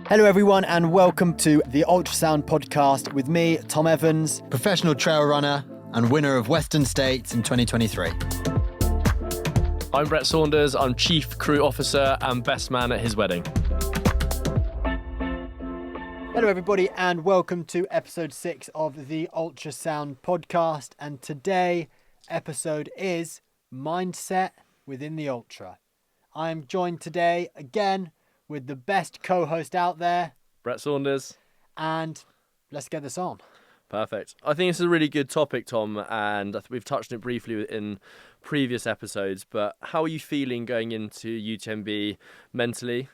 Hello everyone and welcome to the Ultrasound podcast with me, Tom Evans, professional trail runner and winner of Western States in 2023. I'm Brett Saunders, I'm Chief Crew Officer and best man at his wedding. Hello everybody and welcome to episode 6 of the Ultrasound podcast, and today episode is Mindset within the Ultra. I am joined today again with the best co-host out there, Brett Saunders. And let's get this on. Perfect. I think it's a really good topic, Tom, and we've touched on it briefly in previous episodes, but how are you feeling going into UTMB mentally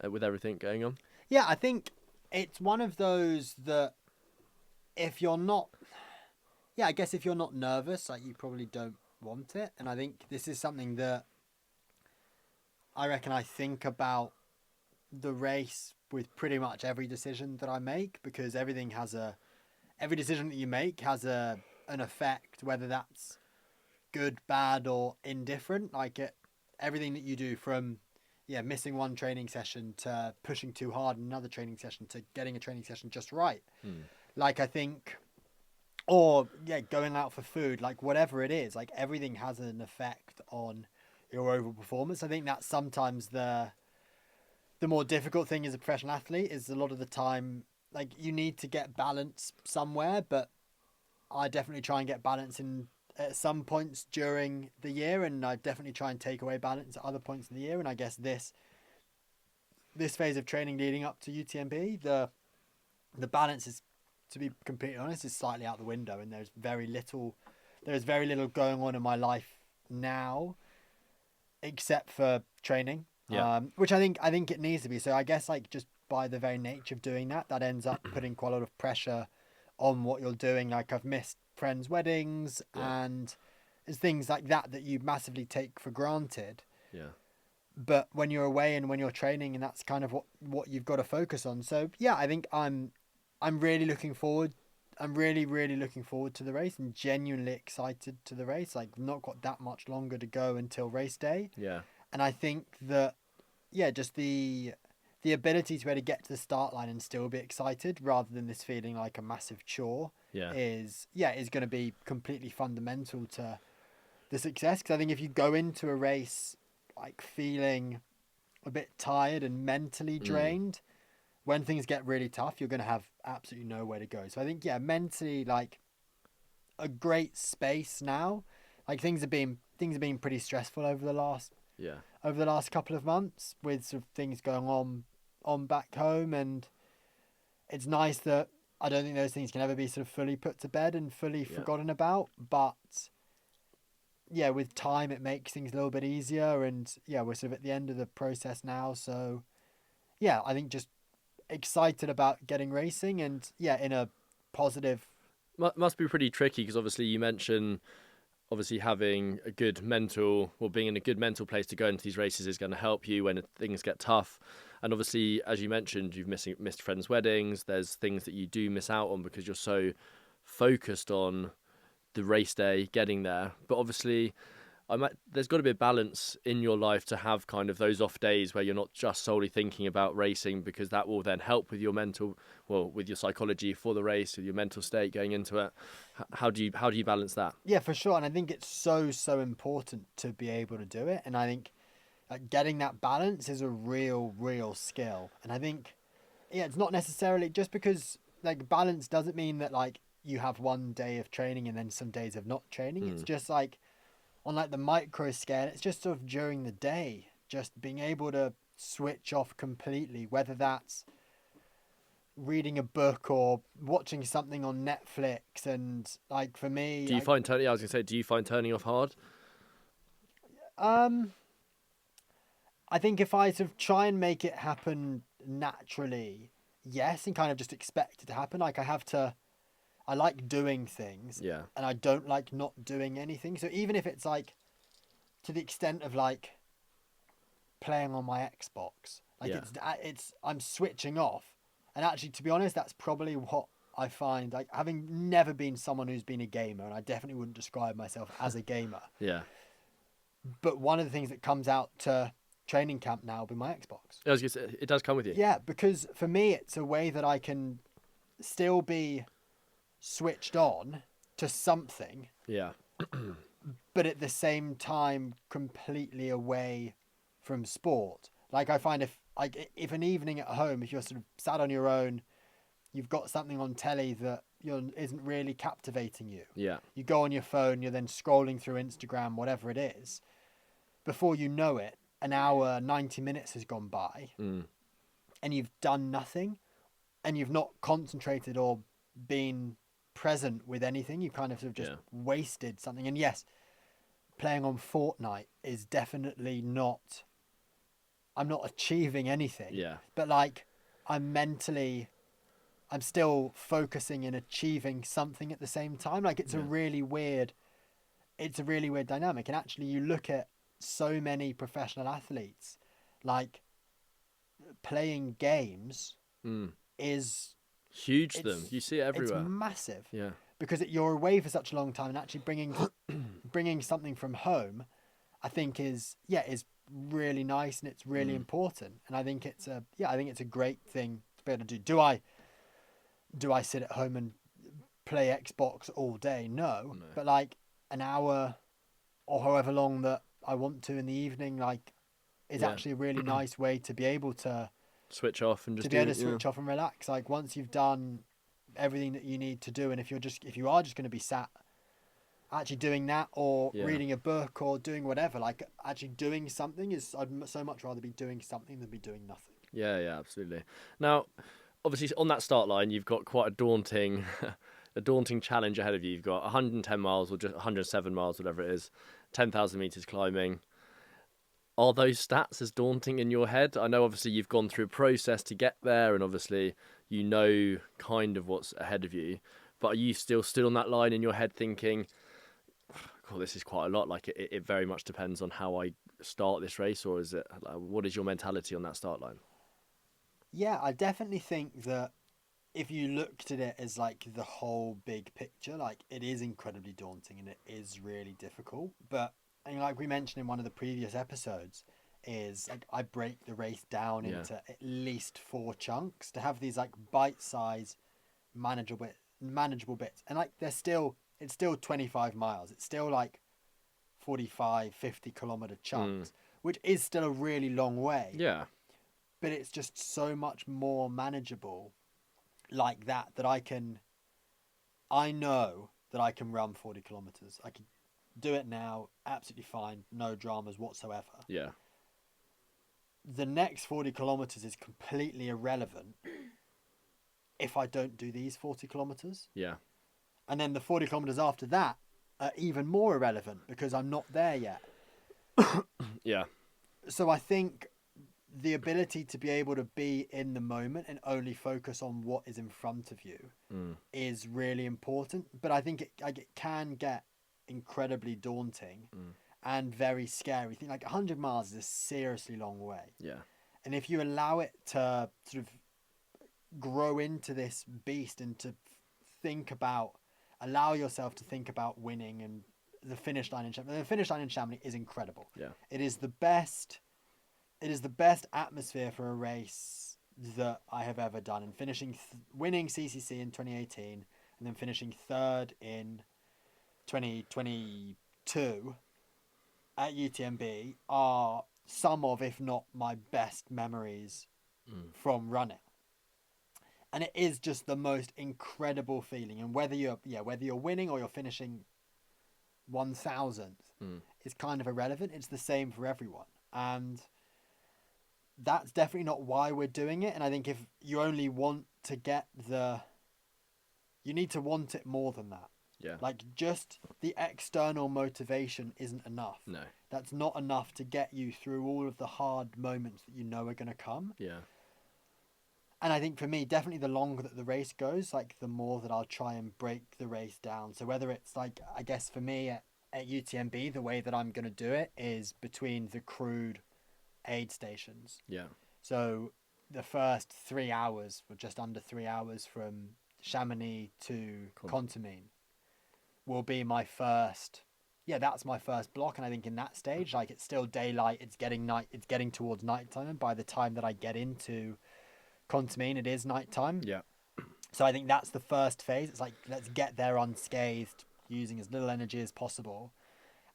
with everything going on? Yeah, I think it's one of those that if you're not nervous, like, you probably don't want it. And I think this is something that I reckon I think about the race with pretty much every decision that I make, because every decision that you make has an effect, whether that's good, bad, or indifferent. Like everything that you do, from missing one training session to pushing too hard in another training session to getting a training session just right. Like, I think, or going out for food, like whatever it is, like everything has an effect on your overall performance. I think that's sometimes the more difficult thing as a professional athlete, is a lot of the time, like, you need to get balance somewhere, but I definitely try and get balance at some points during the year, and I definitely try and take away balance at other points in the year. And I guess this phase of training leading up to UTMB, the balance is, to be completely honest, is slightly out the window, and there's very little going on in my life now except for training. Which I think it needs to be. So I guess, like, just by the very nature of doing that ends up putting quite a lot of pressure on what you're doing. Like, I've missed friends' weddings, and there's things like that you massively take for granted. But when you're away and when you're training, and that's kind of what you've got to focus on. So I think I'm really looking forward. I'm really, really looking forward to the race, and genuinely excited to the race. Like, not got that much longer to go until race day. And I think that, just the ability to be able to get to the start line and still be excited, rather than this feeling like a massive chore, is going to be completely fundamental to the success. Because I think if you go into a race like feeling a bit tired and mentally drained, when things get really tough, you're going to have absolutely nowhere to go. So I think, mentally, like, a great space now. Like, things have been pretty stressful over the last couple of months, with sort of things going on back home, and it's nice that I don't think those things can ever be sort of fully put to bed and fully forgotten about, but with time it makes things a little bit easier, and we're sort of at the end of the process now. So I think just excited about getting racing, and in a positive. Must be pretty tricky, because obviously you mentioned having a good mental, or being in a good mental place to go into these races is going to help you when things get tough. And obviously, as you mentioned, you've missed friends' weddings. There's things that you do miss out on because you're so focused on the race day, getting there. But obviously, there's got to be a balance in your life to have kind of those off days where you're not just solely thinking about racing, because that will then help with your with your psychology for the race, with your mental state going into it. How do you balance that? Yeah, for sure. And I think it's so important to be able to do it. And I think getting that balance is a real skill. And I think, it's not necessarily just because, like, balance doesn't mean that, like, you have one day of training and then some days of not training. It's just like, on like the micro scale, it's just sort of during the day, just being able to switch off completely, whether that's reading a book or watching something on Netflix. And, like, for me, do you find turning off hard? I think if I sort of try and make it happen naturally, yes, and kind of just expect it to happen. Like, I like doing things, and I don't like not doing anything. So even if it's, like, to the extent of, like, playing on my Xbox, like, I'm switching off. And actually, to be honest, that's probably what I find, like, having never been someone who's been a gamer, and I definitely wouldn't describe myself as a gamer. But one of the things that comes out to training camp now with my Xbox. I was gonna say, it does come with you. Yeah, because for me, it's a way that I can still be switched on to something, Yeah. but at the same time, completely away from sport. Like I find if an evening at home, if you're sort of sat on your own, you've got something on telly that isn't really captivating you. Yeah. You go on your phone, you're then scrolling through Instagram, whatever it is. Before you know it, an hour, 90 minutes has gone by, and you've done nothing, and you've not concentrated or been present with anything. You kind of sort of just wasted something. And yes, playing on Fortnite is definitely not... I'm not achieving anything. Yeah. But like, I'm still focusing and achieving something at the same time. Like it's a really weird dynamic. And actually you look at so many professional athletes, like playing games is huge to them. You see it everywhere. It's massive. Yeah. Because you're away for such a long time, and actually bringing something from home, I think is really nice, and it's really important. And I think it's a great thing to be able to do. Do I sit at home and play Xbox all day? No. But like an hour or however long that I want to in the evening, like, is actually a really nice way to be able to switch off and just switch off and relax. Like once you've done everything that you need to do, and if you are just going to be sat actually doing that or reading a book or doing whatever, like actually doing something I'd so much rather be doing something than be doing nothing. Yeah, absolutely. Now, obviously on that start line, you've got quite a daunting challenge ahead of you. You've got 110 miles or just 107 miles, whatever it is, 10,000 meters climbing. Are those stats as daunting in your head? I know obviously you've gone through a process to get there, and obviously you know kind of what's ahead of you, but are you still on that line in your head thinking, oh, this is quite a lot, like it very much depends on how I start this race, or is it, what is your mentality on that start line? Yeah, I definitely think that if you looked at it as like the whole big picture, like it is incredibly daunting and it is really difficult. But and like we mentioned in one of the previous episodes, is like I break the race down into at least 4 chunks to have these like bite-sized, manageable bits. And like it's still 25 miles. It's still like 45, 50 kilometer chunks, which is still a really long way. Yeah. But it's just so much more manageable like that I know that I can run 40 kilometers. I can do it now, absolutely fine, no dramas whatsoever. Yeah. The next 40 kilometers is completely irrelevant if I don't do these 40 kilometers. Yeah. And then the 40 kilometers after that are even more irrelevant because I'm not there yet. Yeah. So I think the ability to be able to be in the moment and only focus on what is in front of you is really important. But I think it can get incredibly daunting and very scary. I think like 100 miles is a seriously long way. Yeah. And if you allow it to sort of grow into this beast and to allow yourself to think about winning and the finish line in Chamonix. The finish line in Chamonix is incredible. Yeah. It is the best atmosphere for a race that I have ever done. And winning CCC in 2018 and then finishing third in 2022 at UTMB are some of, if not my best memories from running. And it is just the most incredible feeling. And whether you're winning or you're finishing 1,000th is kind of irrelevant. It's the same for everyone. And that's definitely not why we're doing it. And I think if you only want to you need to want it more than that. Yeah. Like just the external motivation isn't enough. No. That's not enough to get you through all of the hard moments that you know are going to come. Yeah. And I think for me, definitely the longer that the race goes, like the more that I'll try and break the race down. So whether it's like, I guess for me at UTMB, the way that I'm going to do it is between the crewed aid stations. Yeah. So the first 3 hours, or just under 3 hours from Chamonix to Contamine will be my first yeah, that's my first block. And I think in that stage, like it's still daylight, it's getting towards nighttime. And by the time that I get into Contamine, it is nighttime. Yeah. So I think that's the first phase. It's like, let's get there unscathed, using as little energy as possible.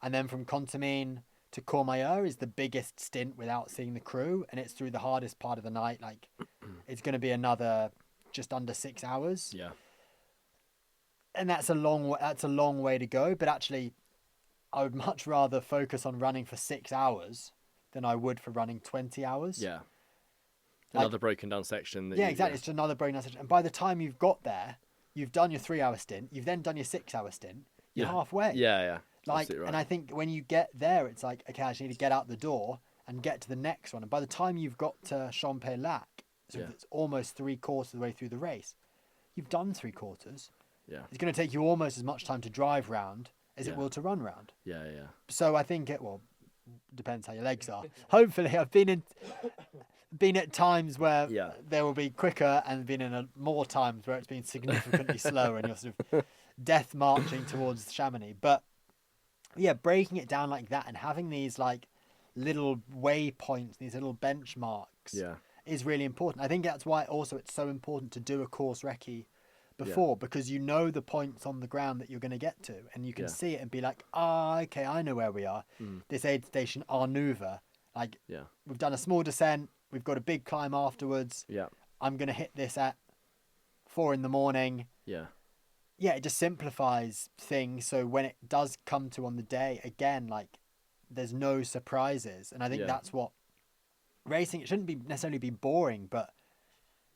And then from Contamine to Courmayeur is the biggest stint without seeing the crew. And it's through the hardest part of the night. Like, it's going to be another just under 6 hours. Yeah. And that's a long way to go. But actually, I would much rather focus on running for 6 hours than I would for running 20 hours. Yeah. Like, Another broken down section. Yeah, exactly. It's just another broken down section. And by the time you've got there, you've done your 3 hour stint. You've then done your 6 hour stint. You're halfway. Yeah, yeah. Like, Right. and I think when you get there, it's like, okay, I just need to get out the door and get to the next one. And by the time you've got to Champex-Lac, so it's almost 3/4 of the way through the race, you've done 3/4. Yeah. It's going to take you almost as much time to drive round as it will to run round. Yeah, yeah. So I think depends how your legs are. Hopefully, I've been at times where they will be quicker, and been in more times where it's been significantly slower, and you're sort of death marching towards Chamonix. But yeah, breaking it down like that and having these like little waypoints, these little benchmarks, is really important. I think that's why also it's so important to do a course recce before, because you know the points on the ground that you're going to get to, and you can see it and be like, okay, I know where we are. This aid station Arnuva, like we've done a small descent, we've got a big climb afterwards. I'm going to hit this at 4 a.m. Yeah, it just simplifies things. So when it does come to on the day, again, like there's no surprises. And I think that's what racing, it shouldn't necessarily be boring, but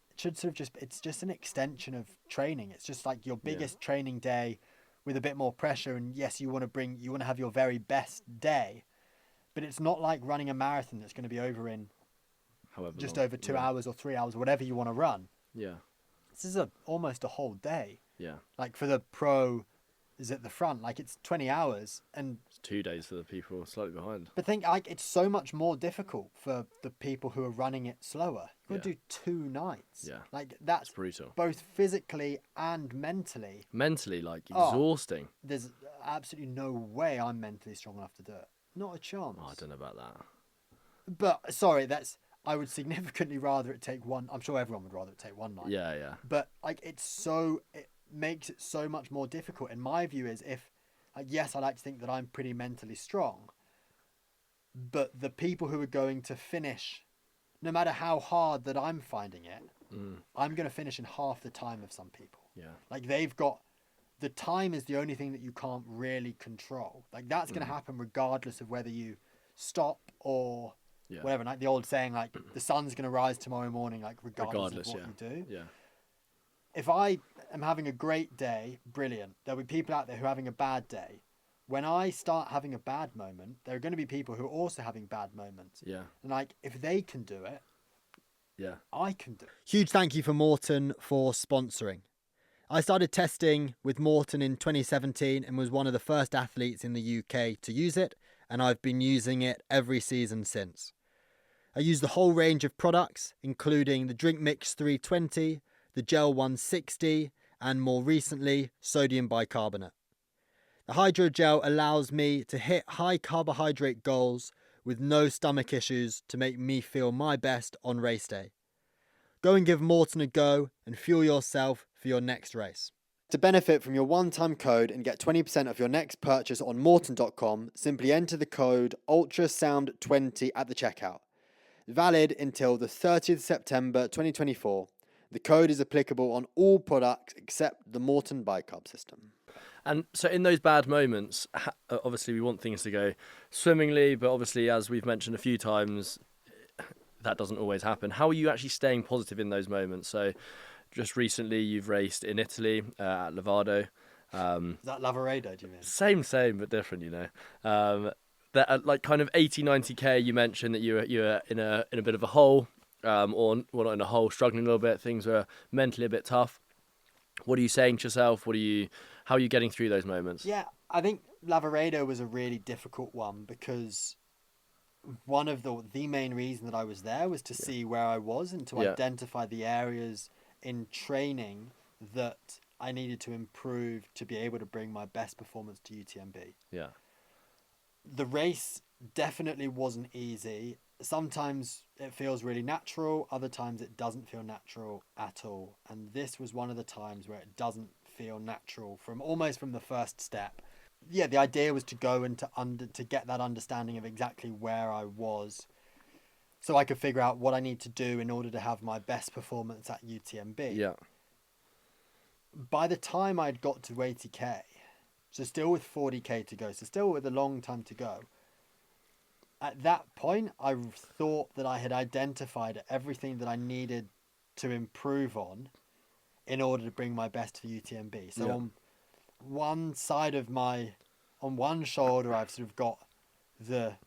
it should sort of it's just an extension of training. It's just like your biggest training day with a bit more pressure. And yes, you want to have your very best day, but it's not like running a marathon that's going to be over in over 2 hours or 3 hours, whatever you want to run. Yeah. This is almost a whole day. Yeah. Like for the pro is at the front, like it's 20 hours, and it's 2 days for the people slightly behind. But think like it's so much more difficult for the people who are running it slower. You've got to do 2 nights. Yeah. Like that's it's brutal. Both physically and mentally. Mentally, like exhausting. There's absolutely no way I'm mentally strong enough to do it. Not a chance. Oh, I don't know about that. But sorry, I would significantly rather it take one. I'm sure everyone would rather it take 1 night. Yeah, yeah. But like it makes it so much more difficult. And my view is yes, I like to think that I'm pretty mentally strong, but the people who are going to finish, no matter how hard that I'm finding it, I'm going to finish in half the time of some people. Yeah. Like the time is the only thing that you can't really control. Like that's going to happen regardless of whether you stop or whatever. Like the old saying, like the sun's going to rise tomorrow morning, like regardless of what you do. Yeah. If I am having a great day, brilliant. There'll be people out there who are having a bad day. When I start having a bad moment, there are going to be people who are also having bad moments. Yeah. And like, if they can do it, I can do it. Huge thank you for Maurten for sponsoring. I started testing with Maurten in 2017 and was one of the first athletes in the UK to use it, and I've been using it every season since. I use the whole range of products, including the Drink Mix 320, the Gel 160, and more recently, sodium bicarbonate. The hydrogel allows me to hit high carbohydrate goals with no stomach issues to make me feel my best on race day. Go and give Maurten a go and fuel yourself for your next race. To benefit from your one-time code and get 20% of your next purchase on Maurten.com, simply enter the code ULTRASOUND20 at the checkout. Valid until the 30th September 2024. The code is applicable on all products except the Maurten Bicarb System. And so in those bad moments, obviously we want things to go swimmingly, but obviously, as we've mentioned a few times, that doesn't always happen. How are you actually staying positive in those moments? So just recently you've raced in Italy at Levado. Is that Lavaredo, do you mean? Same, but different, you know. That at like kind of 80, 90k, you mentioned that you were in a bit of a hole. Or well, not in a hole, struggling a little bit. Things were mentally a bit tough. What are you saying to yourself? How are you getting through those moments? Yeah, I think Lavaredo was a really difficult one because one of the main reason that I was there was to see where I was and to identify the areas in training that I needed to improve to be able to bring my best performance to UTMB. Yeah. the race definitely wasn't easy. Sometimes it feels really natural, other times it doesn't feel natural at all. And this was one of the times where it doesn't feel natural from the first step. Yeah, the idea was to go and to get that understanding of exactly where I was, so I could figure out what I need to do in order to have my best performance at UTMB. Yeah. By the time I'd got to 80k, so still with 40k to go, so still with a long time to go, at that point, I thought that I had identified everything that I needed to improve on in order to bring my best for UTMB. So on one side of on one shoulder, I've sort of got the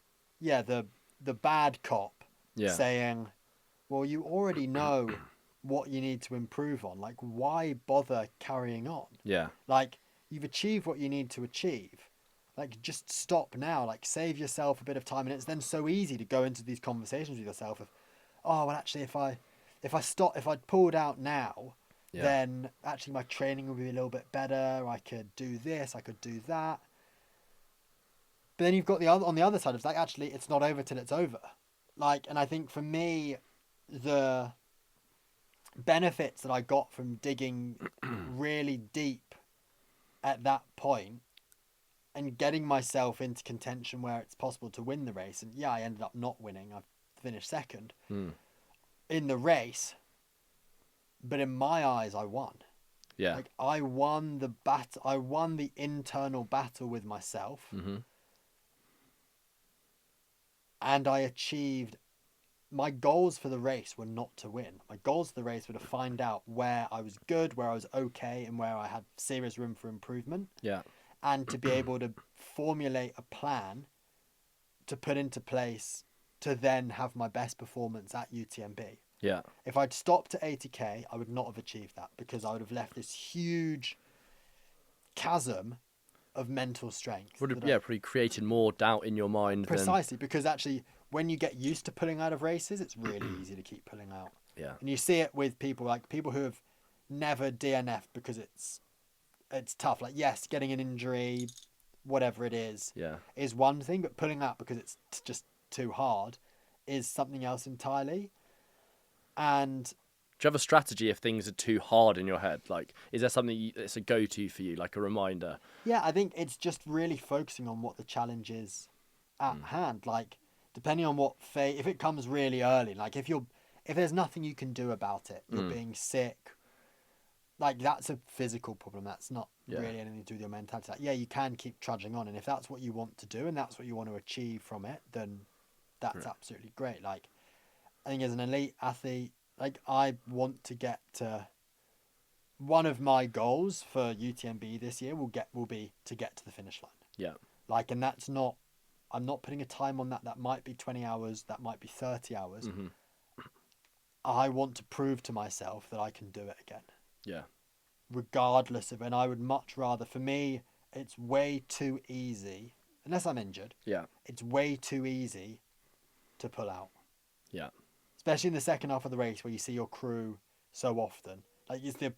bad cop saying, well, you already know what you need to improve on. Like, why bother carrying on? Yeah. Like, you've achieved what you need to achieve. Like, just stop now. Like, save yourself a bit of time. And it's then so easy to go into these conversations with yourself of, oh, well, actually, if I'd pulled out now, then actually my training would be a little bit better. I could do this, I could do that. But then you've got on the other side of like, actually, it's not over till it's over. Like, and I think for me, the benefits that I got from digging really deep at that point and getting myself into contention where it's possible to win the race. And yeah, I ended up not winning. I finished second in the race. But in my eyes, I won. Yeah. Like, I won the battle. I won the internal battle with myself. Mm-hmm. And I achieved... My goals for the race were not to win. My goals for the race were to find out where I was good, where I was okay, and where I had serious room for improvement. Yeah. And to be able to formulate a plan to put into place to then have my best performance at UTMB. Yeah. If I'd stopped at 80k, I would not have achieved that because I would have left this huge chasm of mental strength. Would have, probably created more doubt in your mind. Precisely, because actually, when you get used to pulling out of races, it's really easy to keep pulling out. Yeah. And you see it with people who have never DNF'd because it's tough. Like, yes, getting an injury, whatever it is one thing, but pulling out because it's just too hard is something else entirely. And do you have a strategy if things are too hard in your head? Like, is there something that's a go-to for you, like a reminder? Yeah, I think it's just really focusing on what the challenge is at hand. Like, depending on what if it comes really early, like if there's nothing you can do about it, you're being sick, like that's a physical problem. That's not really anything to do with your mentality. Like, yeah, you can keep trudging on, and if that's what you want to do and that's what you want to achieve from it, then that's absolutely great. Like, I think as an elite athlete, like, I want to get to... One of my goals for UTMB this year will be to get to the finish line. Yeah. Like, and that's not... I'm not putting a time on that. That might be 20 hours. That might be 30 hours. Mm-hmm. I want to prove to myself that I can do it again. Yeah. Regardless of... And I would much rather... For me, it's way too easy. Unless I'm injured. Yeah. It's way too easy to pull out. Yeah. Especially in the second half of the race where you see your crew so often. Like, it's the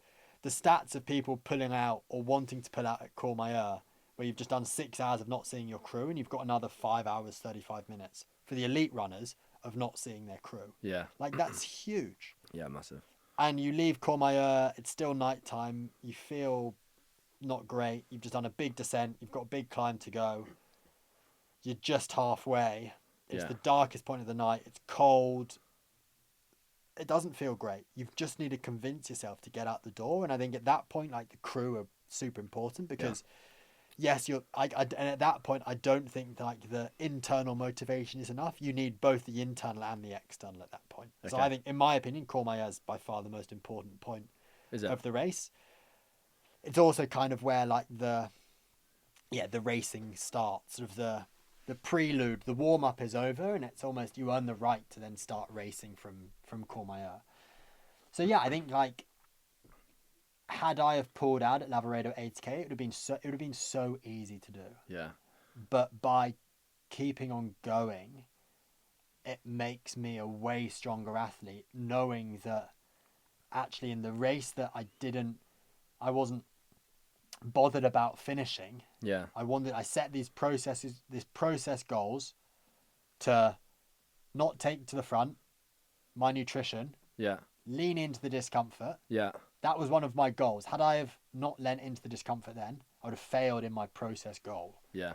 stats of people pulling out or wanting to pull out at Courmayeur, where you've just done 6 hours of not seeing your crew and you've got another 5 hours, 35 minutes for the elite runners of not seeing their crew. Yeah. Like, that's huge. Yeah, massive. And you leave Courmayeur, it's still nighttime, you feel not great, you've just done a big descent, you've got a big climb to go, you're just halfway, it's the darkest point of the night, it's cold, it doesn't feel great. You just need to convince yourself to get out the door. And I think at that point, like, the crew are super important because yes, and at that point, I don't think like the internal motivation is enough. You need both the internal and the external at that point. Okay. So I think, in my opinion, Courmayeur is by far the most important point of the race. It's also kind of where like the racing starts, sort of the prelude, the warm-up is over, and it's almost you earn the right to then start racing from Courmayeur. So yeah, I think like had I have pulled out at Lavaredo 8K, it would have been so easy to do. Yeah. But by keeping on going, it makes me a way stronger athlete, knowing that actually in the race that I wasn't bothered about finishing. Yeah. I set these process goals to not take to the front, my nutrition, Yeah. lean into the discomfort. Yeah. That was one of my goals. Had I have not leant into the discomfort then, I would have failed in my process goal. Yeah.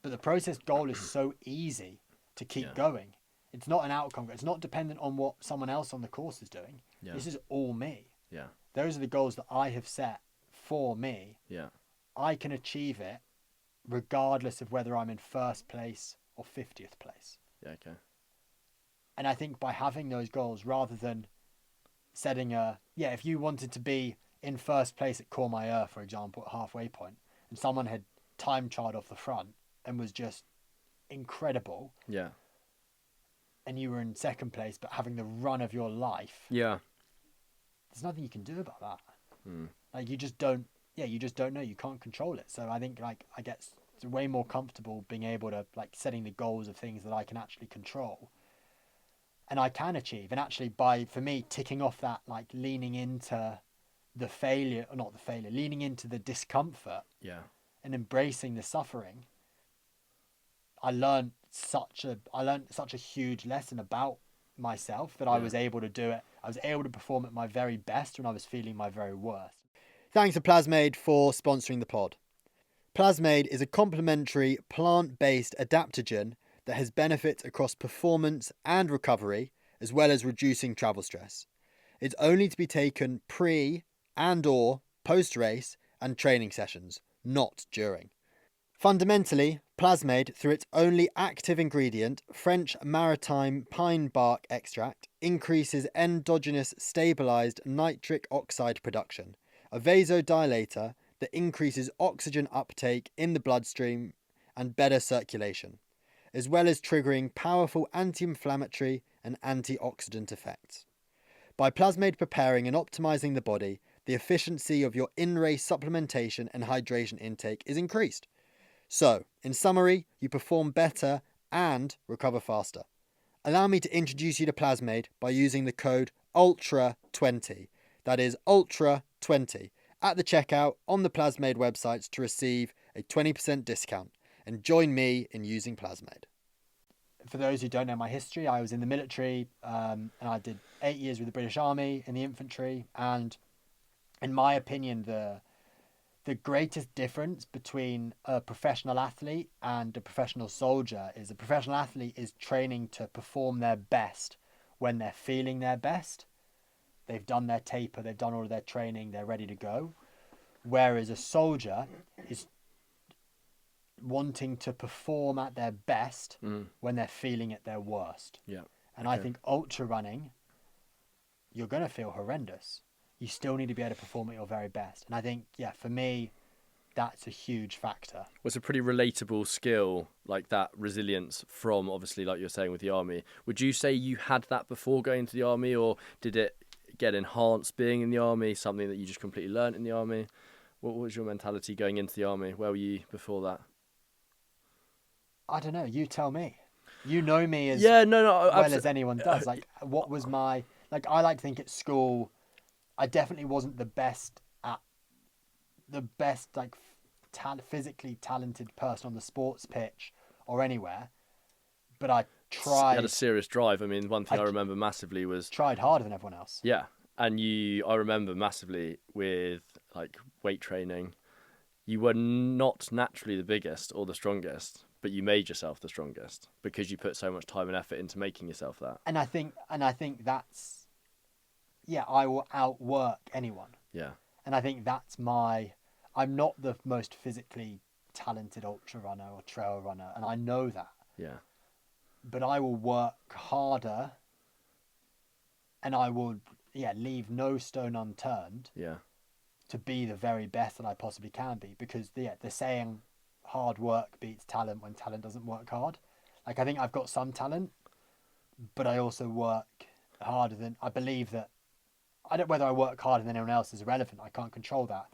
But the process goal is so easy to keep going. It's not an outcome. It's not dependent on what someone else on the course is doing. Yeah. This is all me. Yeah. Those are the goals that I have set for me. Yeah. I can achieve it regardless of whether I'm in first place or 50th place. Yeah. Okay. And I think by having those goals, rather than setting if you wanted to be in first place at Courmayeur, for example, at halfway point, and someone had time trialed off the front and was just incredible, Yeah. and you were in second place but having the run of your life, Yeah. there's nothing you can do about that. Mm. Like, you just don't know. You can't control it. So I think, like, I get way more comfortable being able to, like, setting the goals of things that I can actually control and I can achieve. And actually, for me, ticking off that, like, leaning into the failure, or not the failure, leaning into the discomfort, Yeah. and embracing the suffering, I learned such a huge lesson about myself that I was able to do it. I was able to perform at my very best when I was feeling my very worst. Thanks to Plasmade for sponsoring the pod. Plasmade is a complementary plant-based adaptogen that has benefits across performance and recovery, as well as reducing travel stress. It's only to be taken pre and or post-race and training sessions, not during. Fundamentally, Plasmade, through its only active ingredient, French maritime pine bark extract, increases endogenous stabilized nitric oxide production, a vasodilator that increases oxygen uptake in the bloodstream and better circulation, as well as triggering powerful anti-inflammatory and antioxidant effects. By Plasmade preparing and optimizing the body, the efficiency of your in-race supplementation and hydration intake is increased. So, in summary, you perform better and recover faster. Allow me to introduce you to Plasmade by using the code ULTRA20. That is ULTRA20 at the checkout on the Plasmade websites to receive a 20% discount. And join me in using Plasmade. For those who don't know my history, I was in the military, and I did 8 years with the British Army in the infantry. And in my opinion, the greatest difference between a professional athlete and a professional soldier is a professional athlete is training to perform their best when they're feeling their best. They've done their taper, they've done all of their training, they're ready to go. Whereas a soldier is wanting to perform at their best when they're feeling at their worst. Yeah. And I think ultra running, you're going to feel horrendous. You still need to be able to perform at your very best. And I think, for me, that's a huge factor. Was a pretty relatable skill, like that resilience from, obviously, like you're saying with the army. Would you say you had that before going to the army, or did it get enhanced being in the army, something that you just completely learnt in the army? What was your mentality going into the army? Where were you before that? I don't know. You tell me. You know me as well as anyone does. Like, what was my... Like, I like to think at school, I definitely wasn't the best, like, physically talented person on the sports pitch or anywhere. But I tried... You had a serious drive. I mean, one thing I remember massively was... Tried harder than everyone else. Yeah. And I remember massively with, like, weight training, you were not naturally the biggest or the strongest, but you made yourself the strongest because you put so much time and effort into making yourself that. And I think that's, I will outwork anyone. Yeah. And I think that's I'm not the most physically talented ultra runner or trail runner, and I know that. Yeah. But I will work harder, and I will, leave no stone unturned. Yeah. To be the very best that I possibly can be, because the saying, hard work beats talent when talent doesn't work hard. Like, I think I've got some talent, but I also work harder than... I believe that... whether I work harder than anyone else is irrelevant. I can't control that.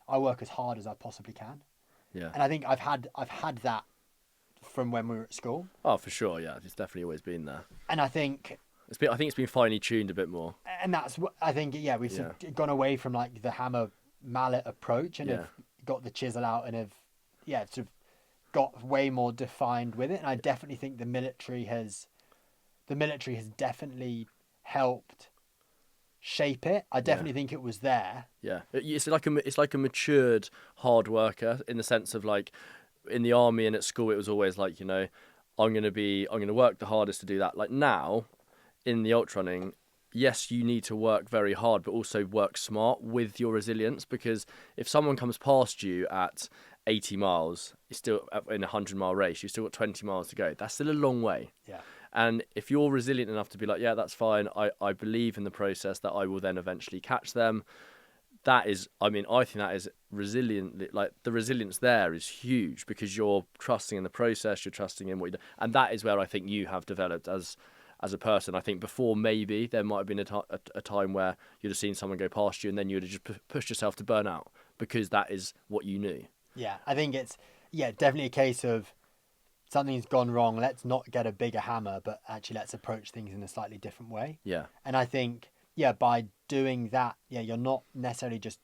I work as hard as I possibly can. Yeah. And I think I've had that from when we were at school. Oh, for sure, yeah. It's definitely always been there. And I think... I think it's been finely tuned a bit more. And that's what I think, we've gone away from, like, the hammer mallet approach and have got the chisel out and have sort of got way more defined with it. And I definitely think the military has definitely helped shape it. I definitely think it was there. Yeah, it's like a matured hard worker, in the sense of, like, in the army and at school it was always like, I'm gonna work the hardest to do that. Like, now in the ultra running, yes, you need to work very hard, but also work smart with your resilience, because if someone comes past you at 80 miles, you're still in a 100-mile race, you've still got 20 miles to go. That's still a long way. Yeah. And if you're resilient enough to be like, yeah, that's fine, I believe in the process that I will then eventually catch them. I think that is resilient. Like, the resilience there is huge, because you're trusting in the process, you're trusting in what you do. And that is where I think you have developed as a person. I think before, maybe there might have been a time where you'd have seen someone go past you and then you'd have just pushed yourself to burn out, because that is what you knew. Yeah, I think it's definitely a case of something's gone wrong. Let's not get a bigger hammer, but actually let's approach things in a slightly different way. Yeah. And I think, by doing that, you're not necessarily just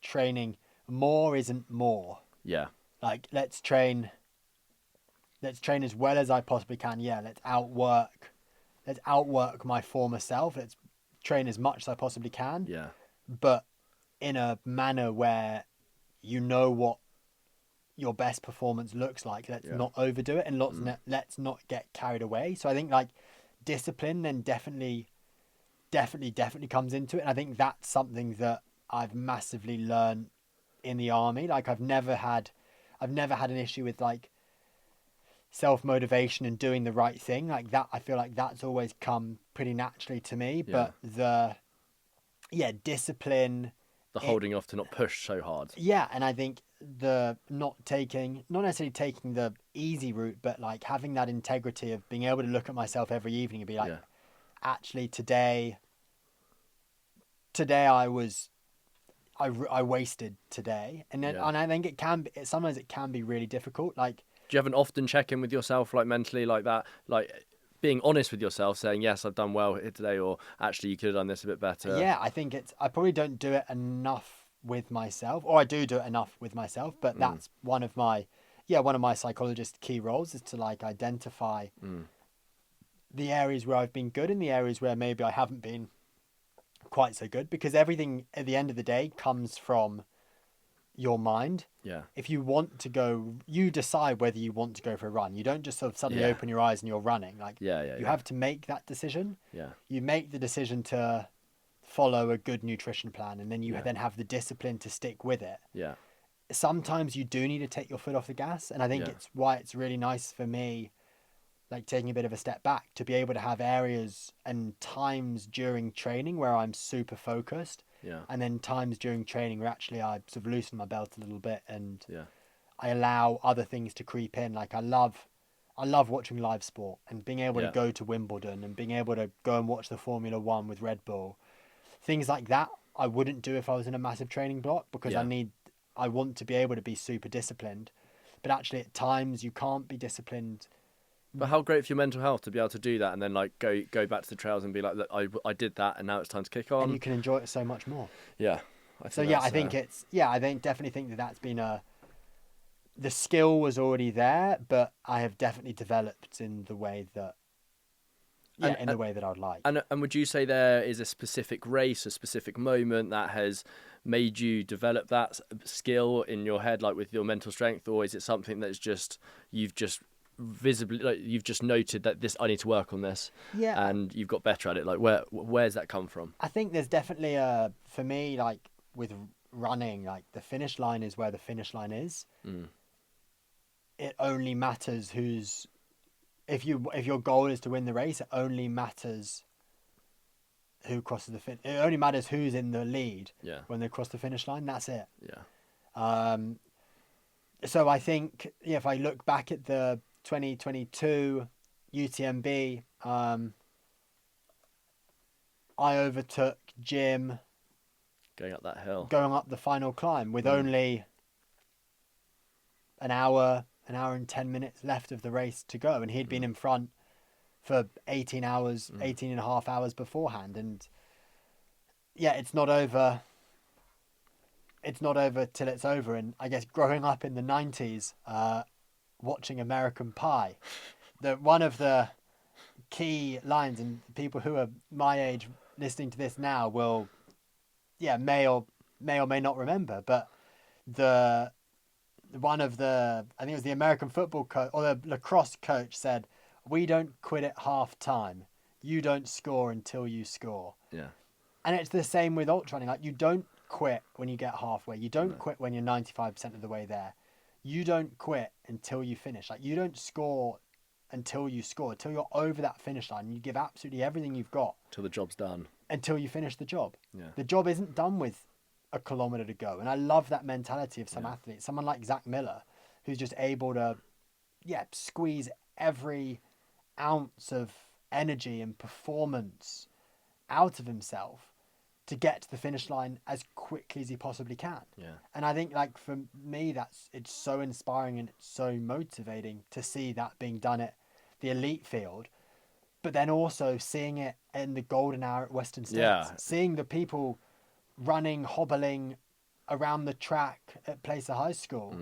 training. More isn't more. Yeah. Like, let's train as well as I possibly can. Yeah, let's outwork my former self. Let's train as much as I possibly can. Yeah. But in a manner where you know what your best performance looks like. Let's not overdo it, and let's not get carried away. So I think, like, discipline then definitely comes into it. And I think that's something that I've massively learned in the army. Like, I've never had an issue with, like, self-motivation and doing the right thing like that. I feel like that's always come pretty naturally to me. Yeah. But discipline, The holding off to not push so hard. Yeah, and I think the not necessarily taking the easy route, but, like, having that integrity of being able to look at myself every evening and be like, actually today I wasted today. And then and I think sometimes it can be really difficult. Like, do you have an often check-in with yourself, like, mentally, like that, like being honest with yourself, saying, yes, I've done well here today, or actually you could have done this a bit better? Yeah, I think I probably don't do it enough with myself, or I do it enough with myself, but that's one of my psychologist's key roles, is to, like, identify the areas where I've been good and the areas where maybe I haven't been quite so good, because everything at the end of the day comes from your mind. Yeah. If you want to go, you decide whether you want to go for a run. You don't just sort of suddenly open your eyes and you're running. Like, you have to make that decision. Yeah. You make the decision to follow a good nutrition plan, and then you then have the discipline to stick with it. Yeah. Sometimes you do need to take your foot off the gas, and I think it's why it's really nice for me, like, taking a bit of a step back, to be able to have areas and times during training where I'm super focused. Yeah. And then times during training where actually I sort of loosen my belt a little bit, and Yeah. I allow other things to creep in. Like, I love watching live sport, and being able to go to Wimbledon, and being able to go and watch the Formula One with Red Bull. Things like that I wouldn't do if I was in a massive training block, because I want to be able to be super disciplined. But actually at times you can't be disciplined. But how great for your mental health to be able to do that, and then, like, go back to the trails and be like, look, I did that, and now it's time to kick on. And you can enjoy it so much more. Yeah. I definitely think that's been the skill was already there, but I have definitely developed in the way that the way that I'd like. And would you say there is a specific race, a specific moment that has made you develop that skill in your head, like with your mental strength, or is it something that's just you've just visibly, like, you've just noted that I need to work on this, and you've got better at it? Like, where's that come from? I think there's definitely for me, like, with running, like, the finish line is where the finish line is. It only matters if your goal is to win the race, it only matters who crosses the finish. It only matters who's in the lead when they cross the finish line. That's it. So I think, if I look back at the 2022 UTMB, I overtook Jim Going up that hill, going up the final climb with only an hour and 10 minutes left of the race to go, and he'd been in front for 18 and a half hours beforehand. And it's not over it's not over till it's over. And I guess growing up in the 90s, watching American Pie, one of the key lines, and people who are my age listening to this now will, may or may not remember, but one of the, I think it was the American football coach or the lacrosse coach said, "We don't quit at half time. You don't score until you score." Yeah. And it's the same with ultrarunning. Like, you don't quit when you get halfway. You don't quit when you're 95% of the way there. You don't quit until you finish. Like, you don't score until you score, until you're over that finish line. You give absolutely everything you've got Till the job's done. until you finish the job. Yeah. The job isn't done with a kilometre to go. And I love that mentality of some athletes. Someone like Zach Miller, who's just able to, squeeze every ounce of energy and performance out of himself to get to the finish line as quickly as he possibly can. Yeah. And I think, like, for me, it's so inspiring and it's so motivating to see that being done at the elite field, but then also seeing it in the golden hour at Western States. Yeah. Seeing the people running, hobbling around the track at Placer High School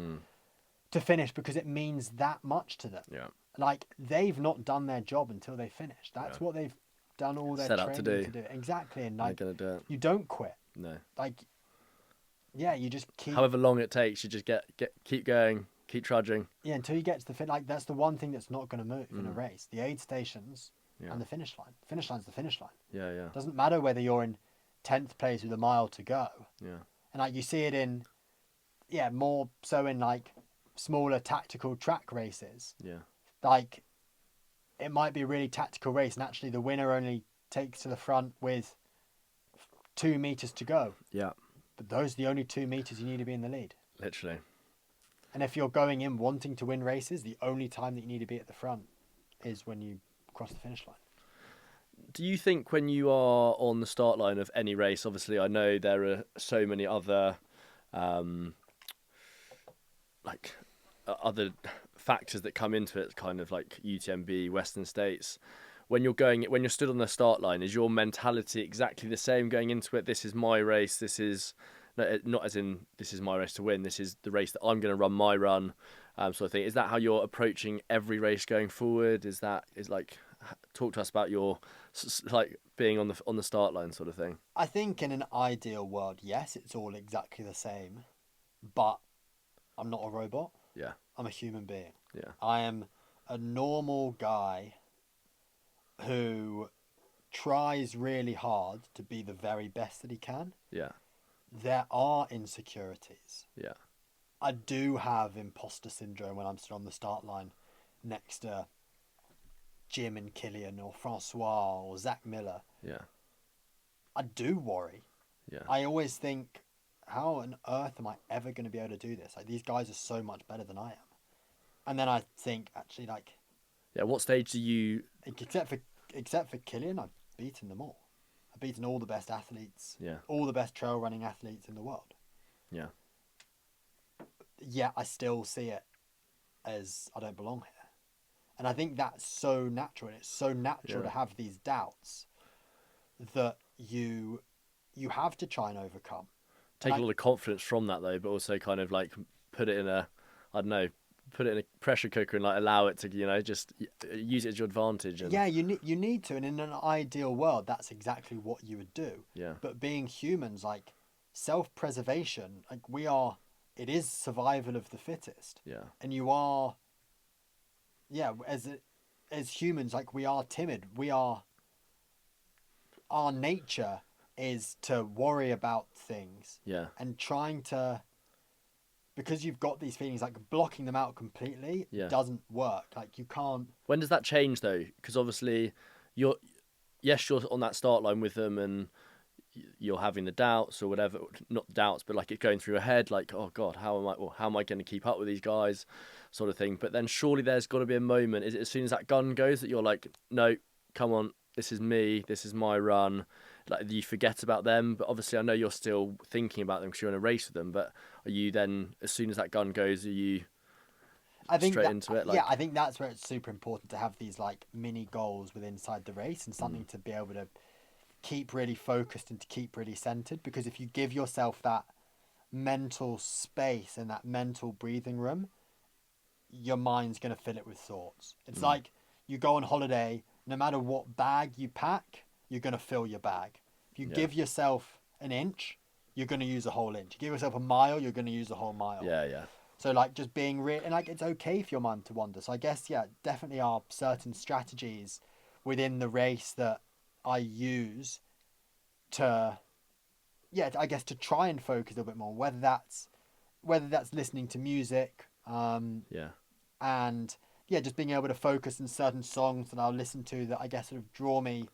to finish, because it means that much to them. Yeah. Like, they've not done their job until they finish. That's what they've done all their Set training out to to do. Exactly. And, like, They're gonna do it. you don't quit. No. Like, you just keep... However long it takes, you just keep going, keep trudging. Yeah, until you get to the finish. Like, that's the one thing that's not going to move in a race. The aid stations and the finish line. Finish line's the finish line. Yeah, yeah. Doesn't matter whether you're in 10th place with a mile to go. Yeah. And, like, you see it in, more so in, like, smaller tactical track races. Yeah. Like, it might be a really tactical race, and actually the winner only takes to the front with 2 meters to go. Yeah. But those are the only 2 meters you need to be in the lead. Literally. And if you're going in wanting to win races, the only time that you need to be at the front is when you cross the finish line. Do you think when you are on the start line of any race, obviously I know there are so many other other factors that come into it, kind of like UTMB, Western States. When you're stood on the start line, is your mentality exactly the same going into it? This is my race. This is not as in this is my race to win. This is the race that I'm going to run my run, sort of thing. Is that how you're approaching every race going forward? Talk to us about your being on the start line sort of thing. I think in an ideal world, yes, it's all exactly the same, but I'm not a robot. Yeah. I'm a human being. Yeah. I am a normal guy who tries really hard to be the very best that he can. Yeah. There are insecurities. Yeah. I do have imposter syndrome when I'm still on the start line next to Jim and Killian or Francois or Zach Miller. Yeah. I do worry. Yeah. I always think, how on earth am I ever going to be able to do this? Like, these guys are so much better than I am. And then I think, actually, like... Yeah, what stage do you... Except for Killian, I've beaten them all. I've beaten all the best athletes. Yeah. All the best trail running athletes in the world. Yeah. Yet I still see it as I don't belong here. And I think that's so natural. And it's so natural to have these doubts that you have to try and overcome. Take a lot of confidence from that, though, but also kind of like put it in a pressure cooker and like allow it to, just use it as your advantage. And... Yeah, you need to. And in an ideal world, that's exactly what you would do. Yeah. But being humans, like, self-preservation, like, it is survival of the fittest. Yeah. And you are, as humans, like, we are timid. Our nature is to worry about things. Yeah. And trying to, because you've got these feelings, like, blocking them out completely doesn't work. Like, you can't. When does that change, though? Because obviously you're on that start line with them and you're having the doubts or whatever, not doubts, but like it going through your head, like, oh God, how am I going to keep up with these guys, sort of thing. But then surely there's got to be a moment. Is it as soon as that gun goes that you're like, no, come on, this is me, this is my run. Like, you forget about them, but obviously I know you're still thinking about them because you're in a race with them. But are you then, as soon as that gun goes, are you straight into it? Like... Yeah, I think that's where it's super important to have these like mini goals within inside the race and something to be able to keep really focused and to keep really centered. Because if you give yourself that mental space and that mental breathing room, your mind's going to fill it with thoughts. It's like you go on holiday, no matter what bag you pack, you're going to fill your bag. If you give yourself an inch, you're going to use a whole inch. You give yourself a mile, you're going to use a whole mile. Yeah. So like just being real, and like it's okay for your mind to wander. So I guess, yeah, definitely are certain strategies within the race that I use to, I guess to try and focus a little bit more, whether that's listening to music, and just being able to focus on certain songs that I'll listen to that I guess sort of draw me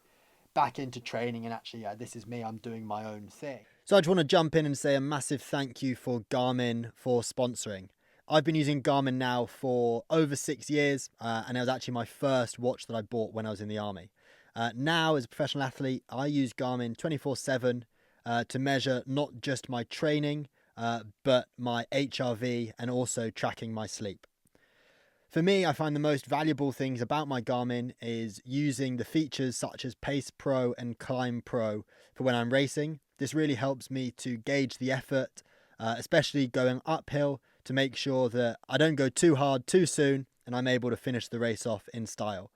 back into training, and actually, this is me, I'm doing my own thing. So I just want to jump in and say a massive thank you for Garmin for sponsoring. I've been using Garmin now for over 6 years, and it was actually my first watch that I bought when I was in the army. Now, as a professional athlete, I use Garmin 24/7 to measure not just my training, but my HRV and also tracking my sleep. For me, I find the most valuable things about my Garmin is using the features such as Pace Pro and Climb Pro for when I'm racing. This really helps me to gauge the effort, especially going uphill, to make sure that I don't go too hard too soon and I'm able to finish the race off in style.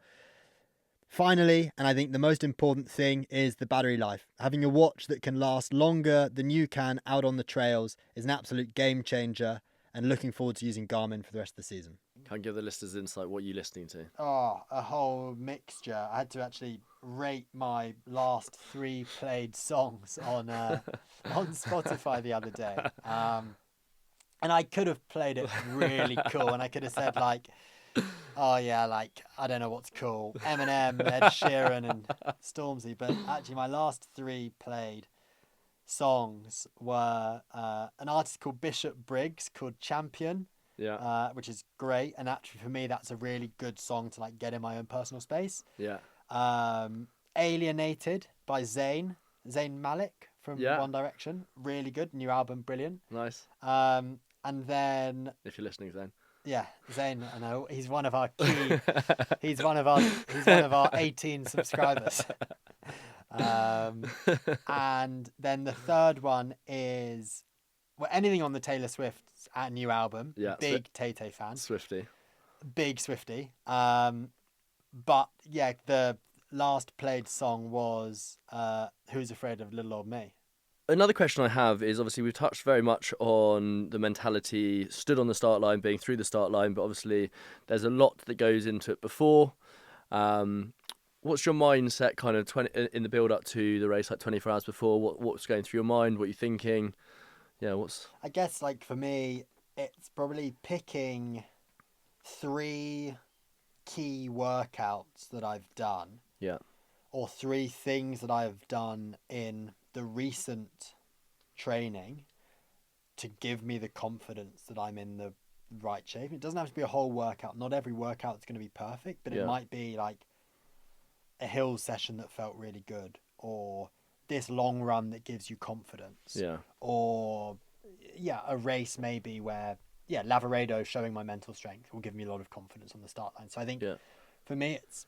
Finally, and I think the most important thing, is the battery life. Having a watch that can last longer than you can out on the trails is an absolute game changer, and looking forward to using Garmin for the rest of the season. Can you give the listeners insight what you're listening to? Oh, a whole mixture. I had to actually rate my last 3 played songs on Spotify the other day. And I could have played it really cool, and I could have said like, oh yeah, like, I don't know what's cool, Eminem, Ed Sheeran and Stormzy, but actually my last 3 played songs were an artist called Bishop Briggs called Champion, which is great, and actually for me that's a really good song to like get in my own personal space. Alienated by Zayn Malik from One Direction, really good, new album, brilliant. Nice. And then, if you're listening, Zayn. Yeah, Zayn, I know, he's one of our key he's one of our 18 subscribers. And then the third one is anything on the Taylor Swift's new album. Big Tay-Tay fan. Big Swiftie. But yeah, the last played song was Who's Afraid of Little Old Me. Another question I have is, obviously we've touched very much on the mentality stood on the start line, being through the start line, but obviously there's a lot that goes into it before. What's your mindset kind of in the build up to the race, like 24 hours before? What's going through your mind? What are you thinking? I guess like for me, it's probably picking 3 key workouts that I've done. Or 3 things that I've done in the recent training to give me the confidence that I'm in the right shape. It doesn't have to be a whole workout. Not every workout is going to be perfect, but it might be like a hill session that felt really good, or this long run that gives you confidence, or a race maybe where Lavaredo showing my mental strength will give me a lot of confidence on the start line. So I think for me it's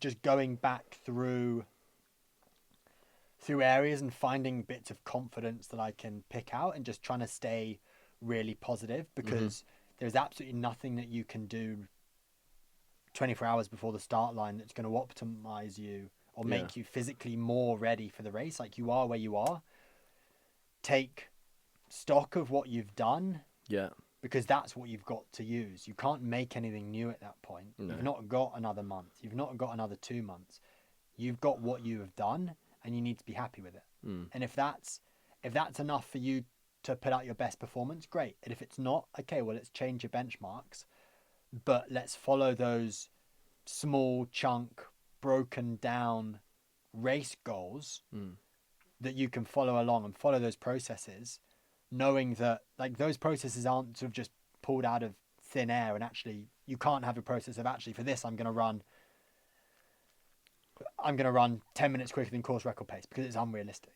just going back through areas and finding bits of confidence that I can pick out, and just trying to stay really positive, because there's absolutely nothing that you can do 24 hours before the start line that's going to optimize you or make you physically more ready for the race. Like, you are where you are. Take stock of what you've done. Because that's what you've got to use. You can't make anything new at that point. No. You've not got another month. You've not got another 2 months. You've got what you have done, and you need to be happy with it. And if that's enough for you to put out your best performance, great. And if it's not, okay, well, let's change your benchmarks, but let's follow those small chunk, broken down race goals that you can follow along, and follow those processes, knowing that like those processes aren't sort of just pulled out of thin air, and actually you can't have a process of, actually for this I'm going to run 10 minutes quicker than course record pace, because it's unrealistic.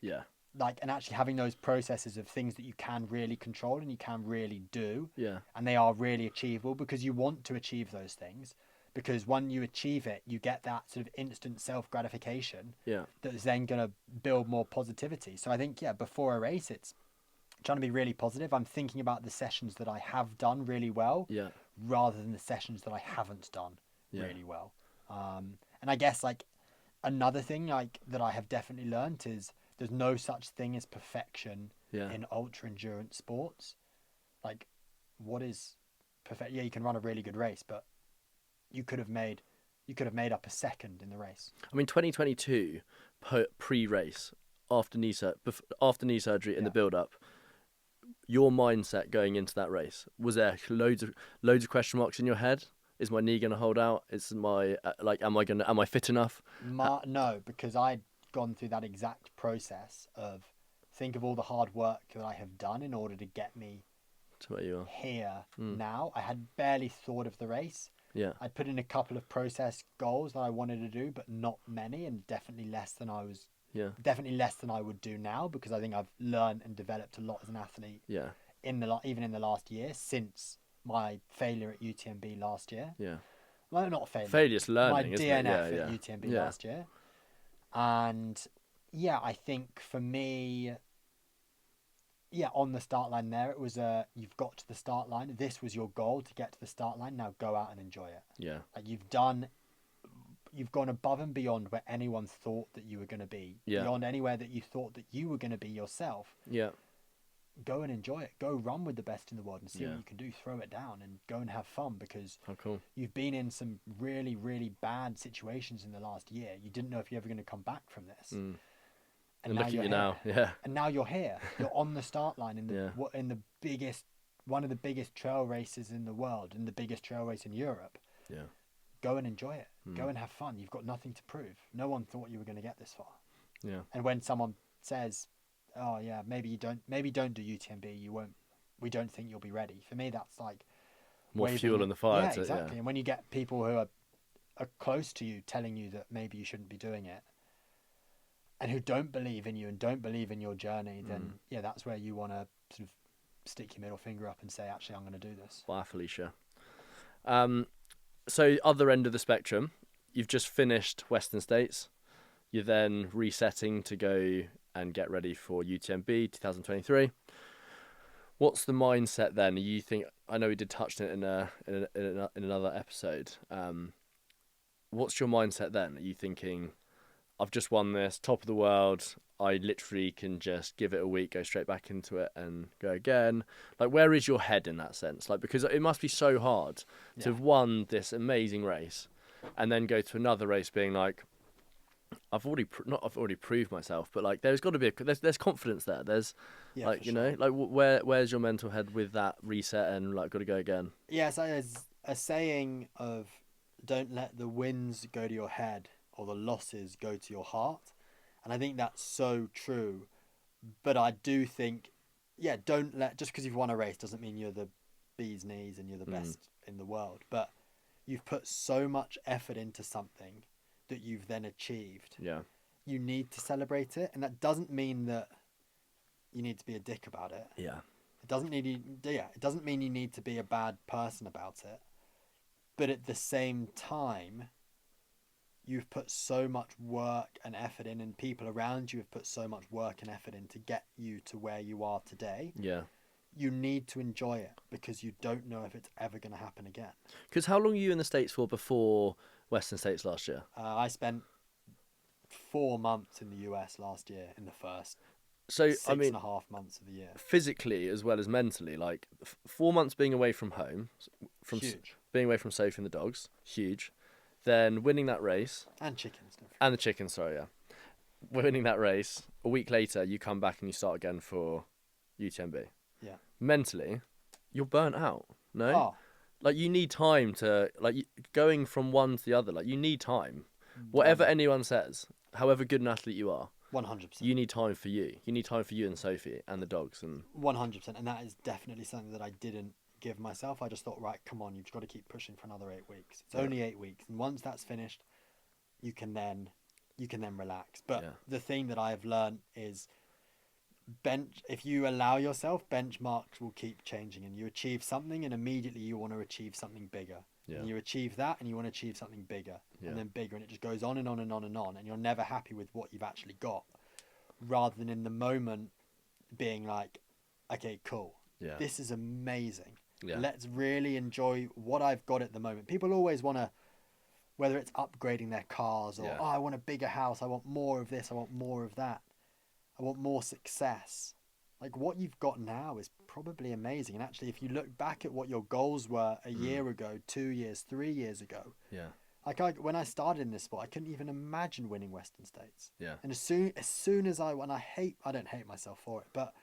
Like, and actually having those processes of things that you can really control and you can really do, and they are really achievable, because you want to achieve those things, because when you achieve it, you get that sort of instant self-gratification that is then going to build more positivity. So I think, before a race, it's trying to be really positive. I'm thinking about the sessions that I have done really well, Yeah. rather than the sessions that I haven't done Yeah. really well. And I guess like another thing like that I have definitely learned is there's no such thing as perfection Yeah. in ultra endurance sports. Like, what is perfect? Yeah, you can run a really good race, but you could have made up a second in the race. I mean, 2022 pre-race after knee surgery in the build-up, your mindset going into that race, was there loads of question marks in your head? Is my knee going to hold out? Is my am I fit enough? No, because I'd gone through that exact process of think of all the hard work that I have done in order to get me To where you are. here now. I had barely thought of the race. Yeah. I'd put in a couple of process goals that I wanted to do, but not many, and definitely less than I would do now, because I think I've learned and developed a lot as an athlete. Yeah. Even in the last year, since my failure at UTMB last year. Yeah. Well, not failure. Failure's learning, my isn't DNF it? Yeah, at yeah. UTMB Yeah. last year. And yeah, I think for me, yeah, on the start line there, it was you've got to the start line. This was your goal, to get to the start line. Now go out and enjoy it. Yeah. Like you've gone above and beyond where anyone thought that you were going to be. Yeah. Beyond anywhere that you thought that you were going to be yourself. Yeah. Go and enjoy it. Go run with the best in the world and see Yeah. what you can do. Throw it down and go and have fun, because How cool. you've been in some really, really bad situations in the last year. You didn't know if you're ever going to come back from this. And now look at you're you here. now. Yeah. And now you're here. You're on the start line in Yeah. one of the biggest trail races in the world, and the biggest trail race in Europe. Yeah. Go and enjoy it. Go and have fun. You've got nothing to prove. No one thought you were going to get this far. Yeah. And when someone says, "Oh yeah, maybe don't do UTMB. We don't think you'll be ready." For me, that's like More fuel in the fire. Yeah, exactly. And when you get people who are close to you telling you that maybe you shouldn't be doing it, and who don't believe in you and don't believe in your journey, then yeah, that's where you want to sort of stick your middle finger up and say, actually, I'm going to do this. Wow, Felicia. So other end of the spectrum, you've just finished Western States. You're then resetting to go and get ready for UTMB 2023. What's the mindset then? You think, I know we did touch on it in another episode. What's your mindset then? Are you thinking, I've just won this, top of the world, I literally can just give it a week, go straight back into it and go again? Like, where is your head in that sense? Like, because it must be so hard to have won this amazing race and then go to another race being like, I've already proved myself, but like there's got to be there's confidence there. There's like, you know, like where's your mental head with that reset and like got to go again? Yeah, so there's a saying of, don't let the wins go to your head or the losses go to your heart. And I think that's so true. But I do think, yeah, just because you've won a race doesn't mean you're the bee's knees and you're the best in the world. But you've put so much effort into something that you've then achieved. Yeah. You need to celebrate it. And that doesn't mean that you need to be a dick about it. Yeah. It doesn't mean you need to be a bad person about it. But at the same time, you've put so much work and effort in, and people around you have put so much work and effort in to get you to where you are today. Yeah. You need to enjoy it, because you don't know if it's ever going to happen again. Because how long were you in the States for before Western States last year? I spent 4 months in the US last year, in the first So 6.5 months of the year. Physically as well as mentally, like 4 months being away from home, Huge. being away from Sophie and the dogs, huge. Then winning that race. And chickens. And the chickens, sorry, yeah. Winning that race. A week later, you come back and you start again for UTMB. Yeah. Mentally, you're burnt out, no? Oh, Like, you need time to, like, going from one to the other, like, you need time. Whatever anyone says, however good an athlete you are, 100%. you need time for you. You need time for you and Sophie and the dogs. And 100%. And that is definitely something that I didn't give myself. I just thought, right, come on, you've got to keep pushing for another 8 weeks. It's only 8 weeks, and once that's finished, you can then relax. But the thing that I've learned is if you allow yourself, benchmarks will keep changing, and you achieve something and immediately you want to achieve something bigger. Yeah. And you achieve that and you want to achieve something bigger, and then bigger, and it just goes on and on and on and on, and you're never happy with what you've actually got, rather than in the moment being like, okay, cool. Yeah. This is amazing. Yeah. Let's really enjoy what I've got at the moment. People always want to, whether it's upgrading their cars or, Yeah. oh, I want a bigger house. I want more of this. I want more of that. I want more success. Like, what you've got now is probably amazing. And actually, if you look back at what your goals were a year ago, 2 years, 3 years ago, Yeah. like when I started in this sport, I couldn't even imagine winning Western States. Yeah. And as soon as I don't hate myself for it, but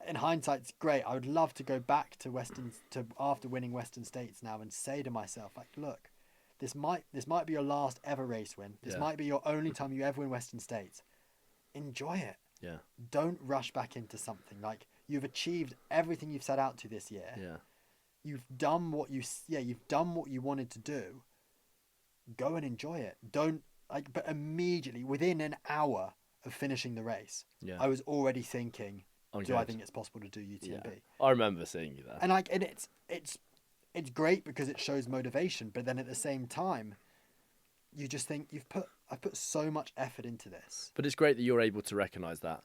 in hindsight, it's great. I would love to go back to after winning Western States now and say to myself, like, look, this might be your last ever race win. This Yeah. might be your only time you ever win Western States. Enjoy it. Yeah. Don't rush back into something. Like, you've achieved everything you've set out to this year. Yeah. You've done what you wanted to do. Go and enjoy it. But immediately within an hour of finishing the race, Yeah. I was already thinking, I'm do I good. think it's possible to do UTMB? Yeah. I remember seeing you there. And it's great because it shows motivation, but then at the same time, you just think I've put so much effort into this. But it's great that you're able to recognise that.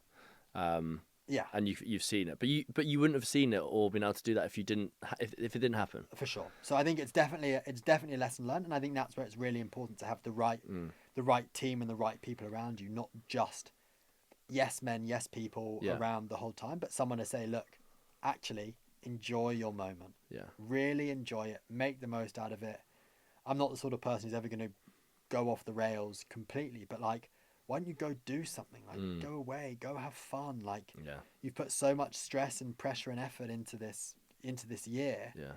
Yeah, And you've seen it, but you wouldn't have seen it or been able to do that if it didn't happen. for sure. So I think it's definitely a lesson learned, and I think that's where it's really important to have the right team and the right people around you, not just yes men, yes people Yeah. around the whole time, but someone to say, look, actually enjoy your moment. Yeah. Really enjoy it. Make the most out of it. I'm not the sort of person who's ever going to go off the rails completely, but like, why don't you go do something? Like, go away, go have fun. Like, Yeah. you've put so much stress and pressure and effort into this year. Yeah.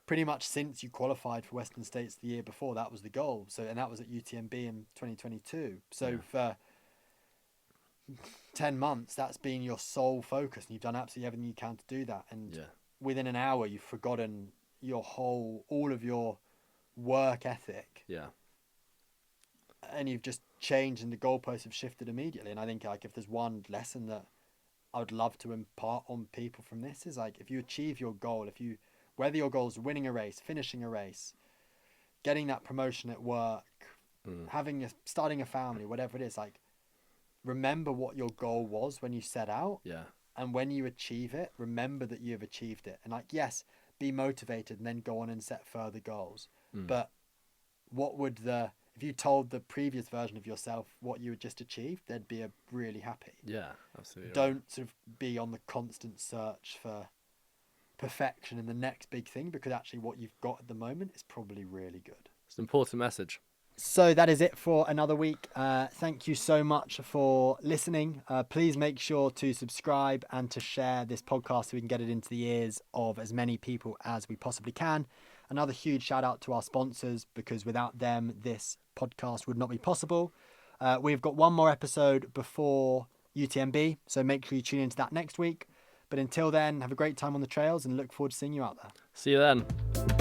Pretty much since you qualified for Western States the year before, that was the goal. So, and that was at UTMB in 2022. So for 10 months, that's been your sole focus, and you've done absolutely everything you can to do that. And Yeah. within an hour, you've forgotten all of your work ethic, Yeah. and you've just changed, and the goalposts have shifted immediately. And I think, like, if there's one lesson that I would love to impart on people from this, is like, if you achieve your goal, whether your goal is winning a race, finishing a race, getting that promotion at work, starting a family, whatever it is, like, remember what your goal was when you set out. Yeah. And when you achieve it, remember that you've achieved it. And like, yes, be motivated and then go on and set further goals. But if you told the previous version of yourself what you had just achieved, they'd be really happy. Yeah. Absolutely. Don't sort of be on the constant search for perfection and the next big thing, because actually what you've got at the moment is probably really good. It's an important message. So that is it for another week. Thank you so much for listening. Please make sure to subscribe and to share this podcast so we can get it into the ears of as many people as we possibly can. Another huge shout out to our sponsors, because without them, this podcast would not be possible. We've got one more episode before UTMB, so make sure you tune into that next week. But until then, have a great time on the trails and look forward to seeing you out there. See you then.